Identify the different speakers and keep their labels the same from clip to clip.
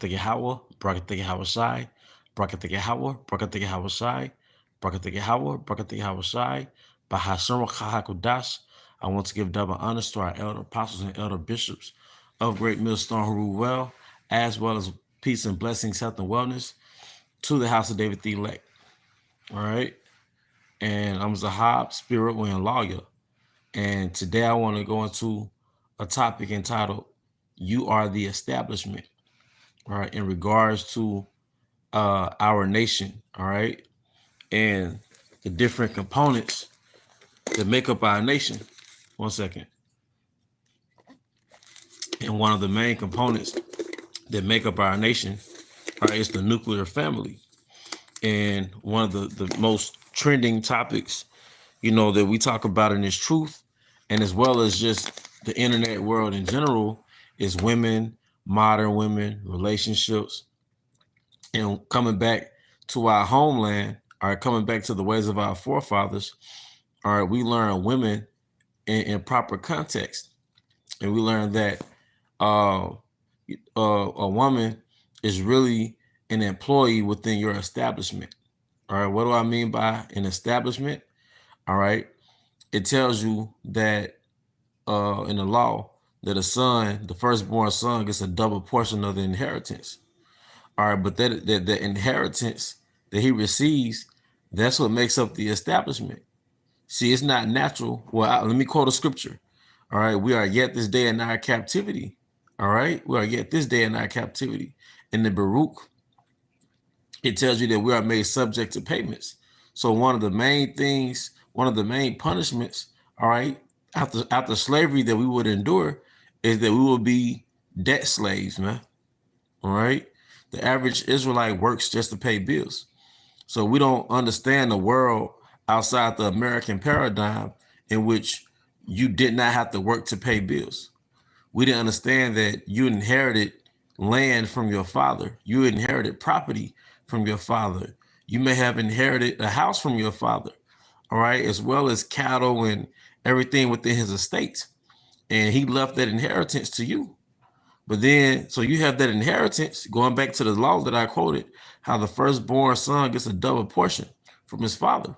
Speaker 1: Brakatege Hawa, Brakatege Hawa Shai, Brakatege Hawa, Brakatege Hawa Shai, Brakatege Hawa, Brakatege Hawa Shai, Bahashara Kahakudash. I want to give double honors to our elder apostles and elder bishops of Great Millstone who rule well as peace and blessings, health and wellness to the house of David the elect. All right. And I'm Zahab, spirit and lawyer. And today I want to go into a topic entitled, You Are the Establishment, all right, in regards to our nation, all right, and the different components that make up our nation. One second. And one of the main components that make up our nation, all right, is the nuclear family. And one of the most trending topics, that we talk about in this truth, and as well as just the internet world in general, is women, modern women, relationships, and coming back to our homeland, all right, coming back to the ways of our forefathers, all right, we learn women in proper context. And we learn that a woman is really an employee within your establishment. All right, what do I mean by an establishment? All right, it tells you that in the law that the firstborn son, gets a double portion of the inheritance. All right, but that the inheritance that he receives, that's what makes up the establishment. See, it's not natural. Well, let me quote a scripture. All right, we are yet this day in our captivity. All right, we are yet this day in our captivity. In the Baruch, it tells you that we are made subject to payments. So one of the main punishments, all right, after slavery that we would endure is that we will be debt slaves, man. All right. The average Israelite works just to pay bills. So we don't understand the world outside the American paradigm in which you did not have to work to pay bills. We didn't understand that you inherited land from your father. You inherited property from your father. You may have inherited a house from your father, all right, as well as cattle and everything within his estate. And he left that inheritance to you. But then, so you have that inheritance, going back to the law that I quoted, how the firstborn son gets a double portion from his father.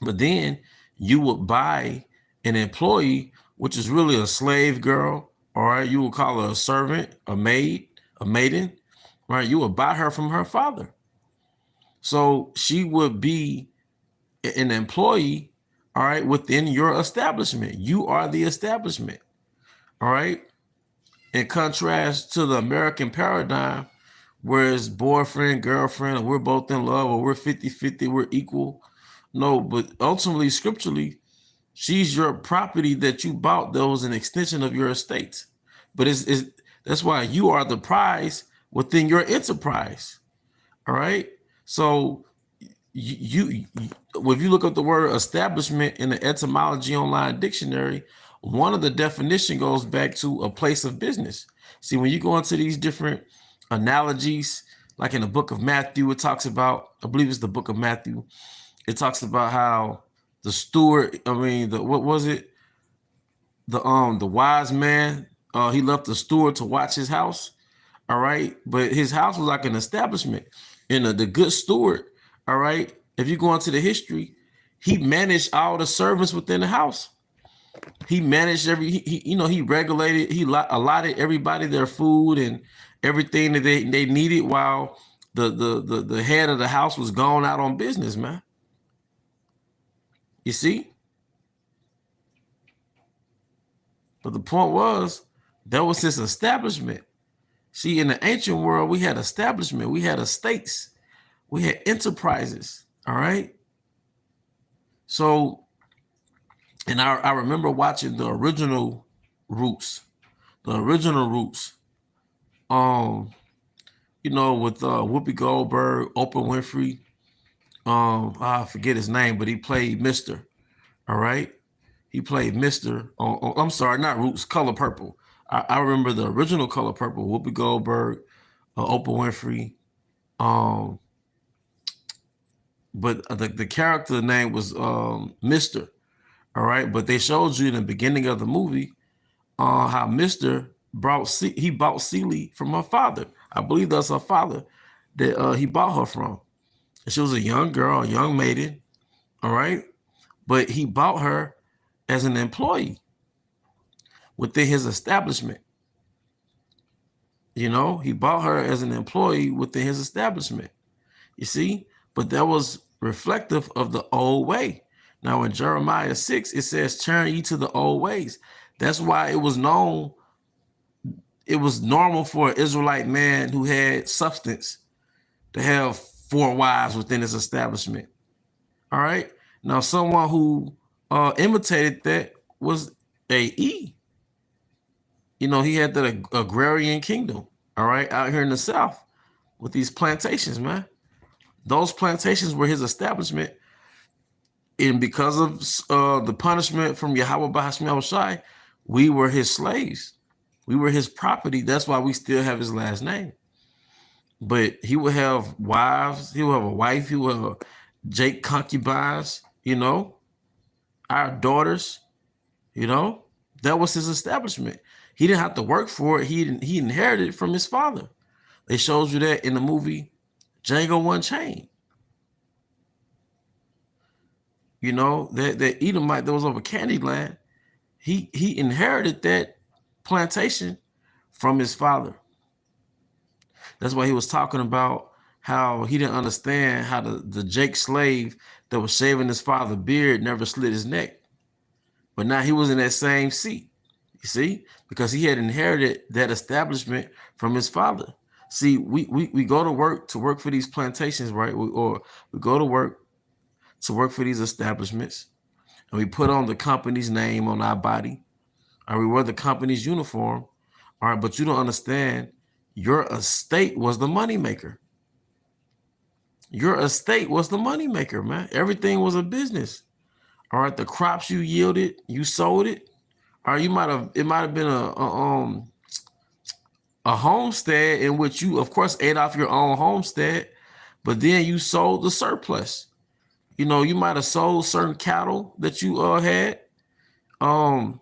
Speaker 1: But then you would buy an employee, which is really a slave girl, all right? You would call her a servant, a maid, a maiden, right? You would buy her from her father. So she would be an employee, all right, within your establishment. You are the establishment, all right? In contrast to the American paradigm, where it's boyfriend, girlfriend, or we're both in love, or we're 50-50, we're equal. No, but ultimately, scripturally, she's your property that you bought that was an extension of your estate. But that's why you are the prize within your enterprise. All right. So if you look up the word establishment in the etymology online dictionary, one of the definition goes back to a place of business. See, when you go into these different analogies, like in the book of Matthew, it talks about, I believe it's the book of Matthew, it talks about how the steward, what was it? The wise man, he left the steward to watch his house. All right. But his house was like an establishment. And the good steward, all right, if you go into the history, he managed all the servants within the house. He managed he regulated, he allotted everybody their food and everything that they needed while the head of the house was gone out on business, man. You see? But the point was, that was his establishment. See, in the ancient world, we had establishment, we had estates, we had enterprises, all right? So, and I remember watching the original Roots, with Whoopi Goldberg, Oprah Winfrey, I forget his name, but he played Mr., all right? He played Mr. I'm sorry, not Roots, Color Purple. I remember the original Color Purple, Whoopi Goldberg, Oprah Winfrey. But the character name was Mr. All right, but they showed you in the beginning of the movie how Mr. he bought Celie from her father. I believe that's her father that he bought her from. And she was a young girl, a young maiden, all right? But he bought her as an employee within his establishment. You know, he bought her as an employee within his establishment. You see? But that was reflective of the old way. Now in Jeremiah 6, it says, turn ye to the old ways. That's why it was normal for an Israelite man who had substance to have 4 wives within his establishment. All right. Now, someone who imitated that was A.E. You know, he had the agrarian kingdom, all right, out here in the South with these plantations, man. Those plantations were his establishment. And because of the punishment from Yahweh Bahasham Shai, we were his slaves. We were his property. That's why we still have his last name. But he would have wives. He would have a wife. He would have Jake concubines, you know, our daughters, you know. That was his establishment. He didn't have to work for it. He inherited it from his father. They showed you that in the movie Django Unchained. You know, that Edomite that was over Candyland, he inherited that plantation from his father. That's why he was talking about how he didn't understand how the Jake slave that was shaving his father's beard never slit his neck. But now he was in that same seat, you see, because he had inherited that establishment from his father. See, we go to work for these plantations, right? Or we go to work for these establishments, and we put on the company's name on our body, or we wear the company's uniform. All right, but you don't understand, your estate was the moneymaker. Your estate was the moneymaker, man. Everything was a business. All right, the crops you yielded, you sold it. Or it might have been a homestead in which you, of course, ate off your own homestead, but then you sold the surplus. You know, you might have sold certain cattle that you had. That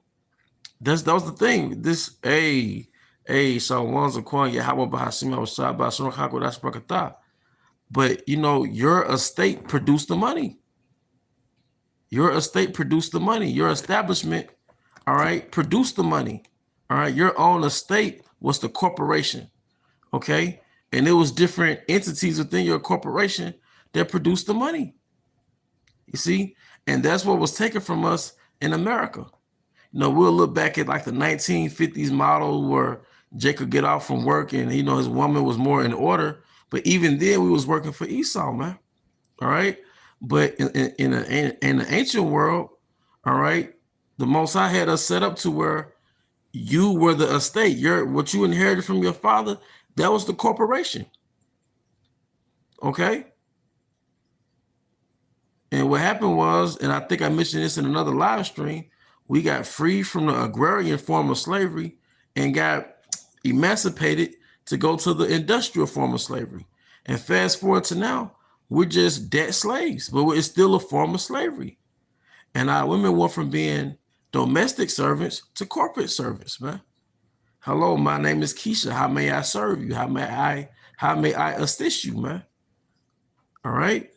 Speaker 1: was the thing. This but you know, your estate produced the money. Your estate produced the money. Your establishment, all right, produced the money. All right, your own estate was the corporation. Okay, and there was different entities within your corporation that produced the money. You see, and that's what was taken from us in America. You know, we'll look back at like the 1950s model where Jake could get off from work and, you know, his woman was more in order. But even then, we was working for Esau, man. All right. But in the ancient world, all right, the Most High had us set up to where you were the estate. What you inherited from your father, that was the corporation. Okay. And what happened was, and I think I mentioned this in another live stream, we got free from the agrarian form of slavery and got emancipated to go to the industrial form of slavery. And fast forward to now, we're just debt slaves, but it's still a form of slavery. And our women went from being domestic servants to corporate servants, man. Hello, my name is Keisha. How may I serve you? How may I assist you, man? All right.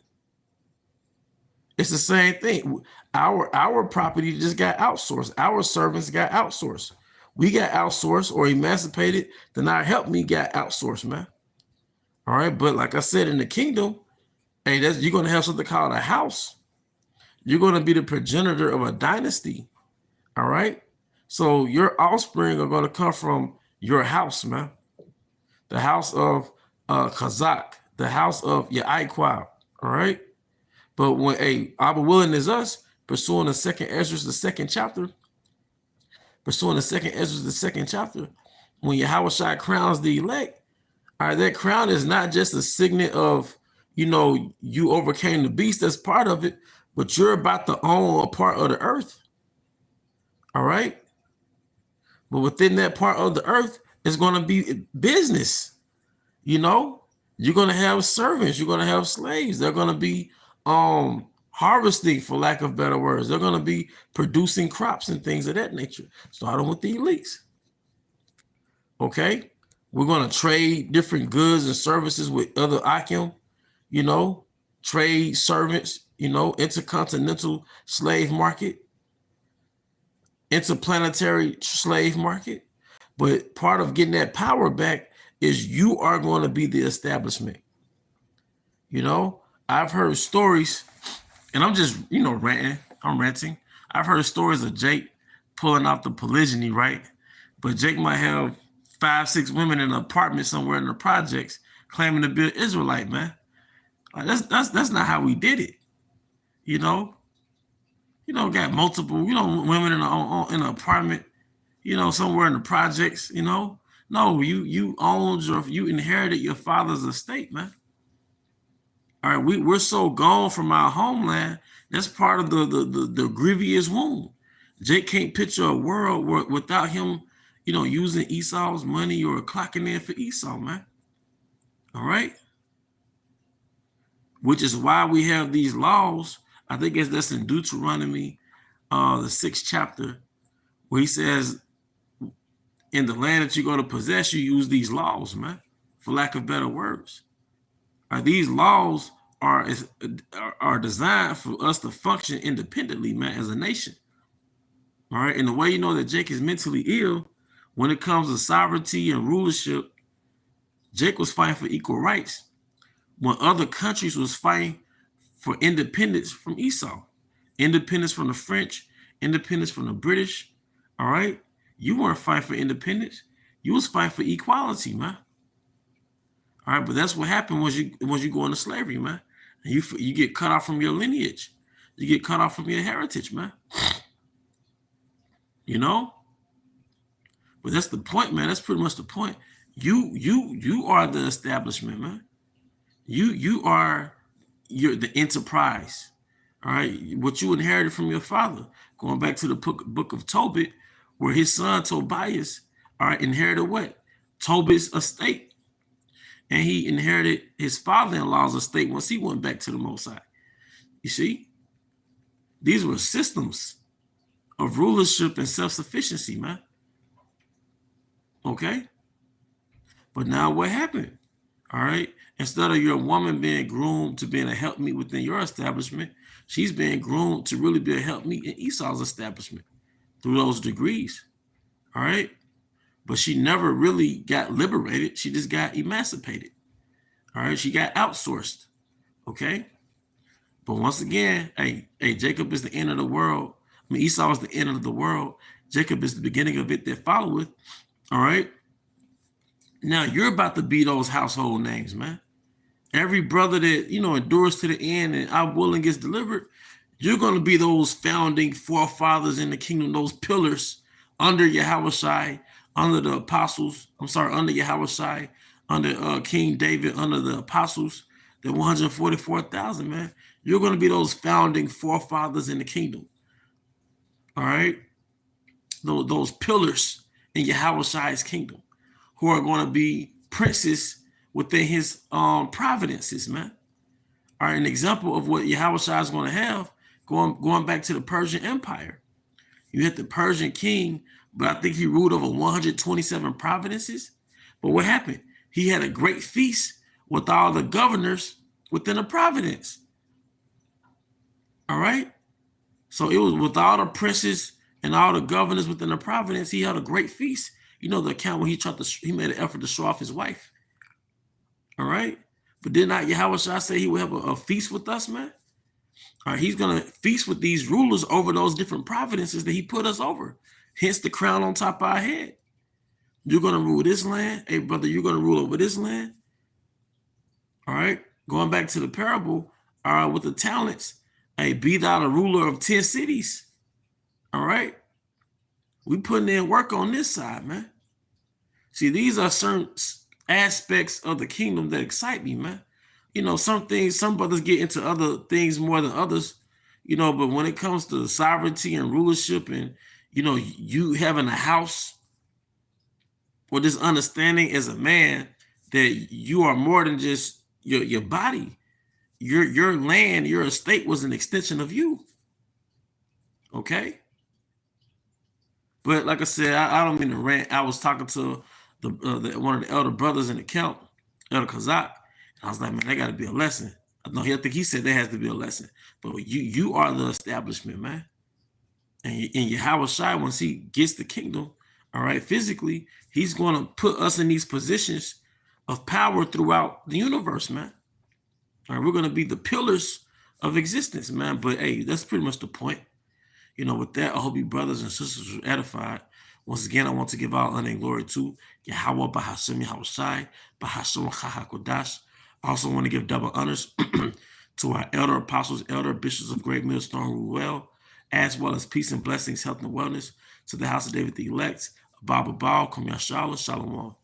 Speaker 1: It's the same thing. Our property just got outsourced. Our servants got outsourced. We got outsourced or emancipated. Then our help me got outsourced, man. All right. But like I said, in the kingdom, hey, you're going to have something called a house. You're going to be the progenitor of a dynasty. All right. So your offspring are going to come from your house, man. The house of Kazak, the house of Yaiqua. All right. But when Abba willing is us, pursuing the second Ezra, the second chapter, when Yahweh Shai crowns the elect, all right, that crown is not just a signet of, you know, you overcame the beast, that's part of it, but you're about to own a part of the earth. All right. But within that part of the earth is going to be business. You know, you're going to have servants, you're going to have slaves. They're going to be harvesting, for lack of better words. They're going to be producing crops and things of that nature, starting with the elites. Okay, we're going to trade different goods and services with other Akim, you know, trade servants, you know, intercontinental slave market, interplanetary slave market. But part of getting that power back is you are going to be the establishment. You know, I've heard stories, and I'm just, you know, ranting. I'm ranting. I've heard stories of Jake pulling off the polygyny, right? But Jake might have 5, 6 women in an apartment somewhere in the projects claiming to be an Israelite, man. Like that's not how we did it. You know, got multiple, women in an apartment, somewhere in the projects, No, you owned or you inherited your father's estate, man. All right, we're so gone from our homeland. That's part of the grievous wound. Jake can't picture a world without him, using Esau's money or clocking in for Esau, man. All right. Which is why we have these laws. I think that's in Deuteronomy, the 6th chapter, where he says, in the land that you're going to possess, you use these laws, man, for lack of better words. These laws are designed for us to function independently, man, as a nation. All right. And the way you know that Jake is mentally ill, when it comes to sovereignty and rulership, Jake was fighting for equal rights when other countries was fighting for independence from Esau, independence from the French, independence from the British. All right. You weren't fighting for independence. You was fighting for equality, man. All right, but that's what happened once you go into slavery, man. And you get cut off from your lineage. You get cut off from your heritage, man. But that's the point, man. That's pretty much the point. You are the establishment, man. You're the enterprise. All right, what you inherited from your father. Going back to the book of Tobit, where his son Tobias, all right, inherited what? Tobit's estate. And he inherited his father-in-law's estate once he went back to the Most High. You see? These were systems of rulership and self-sufficiency, man. Okay? But now what happened? All right? Instead of your woman being groomed to being a helpmeet within your establishment, she's being groomed to really be a helpmeet in Esau's establishment through those degrees. All right? But she never really got liberated. She just got emancipated. All right, she got outsourced. Okay. But once again, hey, Jacob is the end of the world. I mean, Esau is the end of the world. Jacob is the beginning of it that followeth. All right. Now you're about to be those household names, man. Every brother that, endures to the end and our willing gets delivered, you're going to be those founding forefathers in the kingdom, those pillars under Yahushai, under the apostles. Under Yahushai, under King David, under the apostles, the 144,000, man. You're going to be those founding forefathers in the kingdom. All right? Those pillars in Yahushai's kingdom who are going to be princes within his providences, man. All right, an example of what Yahushai is going to have, going back to the Persian Empire. You had the Persian king, but I think he ruled over 127 provinces. But what happened? He had a great feast with all the governors within the province. All right? So it was with all the princes and all the governors within the province. He had a great feast. You know the account when he made an effort to show off his wife. All right? But did not Yahushua say he would have a feast with us, man? All right, he's going to feast with these rulers over those different providences that he put us over. Hence the crown on top of our head. You're going to rule this land. Hey, brother, you're going to rule over this land. All right. Going back to the parable with the talents. Hey, be thou the ruler of 10 cities. All right. We putting in work on this side, man. See, these are certain aspects of the kingdom that excite me, man. Some things, some brothers get into other things more than others, but when it comes to sovereignty and rulership and, you having a house with this understanding as a man that you are more than just your body, your land, your estate was an extension of you. Okay. But like I said, I don't mean to rant. I was talking to one of the elder brothers in the count, Elder Kazak. And I was like, man, that got to be a lesson. I think he said there has to be a lesson. But you are the establishment, man. And Yahweh Shai, once he gets the kingdom, all right, physically, he's going to put us in these positions of power throughout the universe, man. All right, we're going to be the pillars of existence, man. But hey, that's pretty much the point. You know, with that, I hope you brothers and sisters were edified. Once again, I want to give all honor and glory to Yahweh Bahashem Yahweh Shai, Bahashem Chahakodash. I also want to give double honors to our elder apostles, elder bishops of Great Millstone who well, as well as peace and blessings, health and wellness to the house of David the elect, Abba Baal, Kum Yashala, Shalom.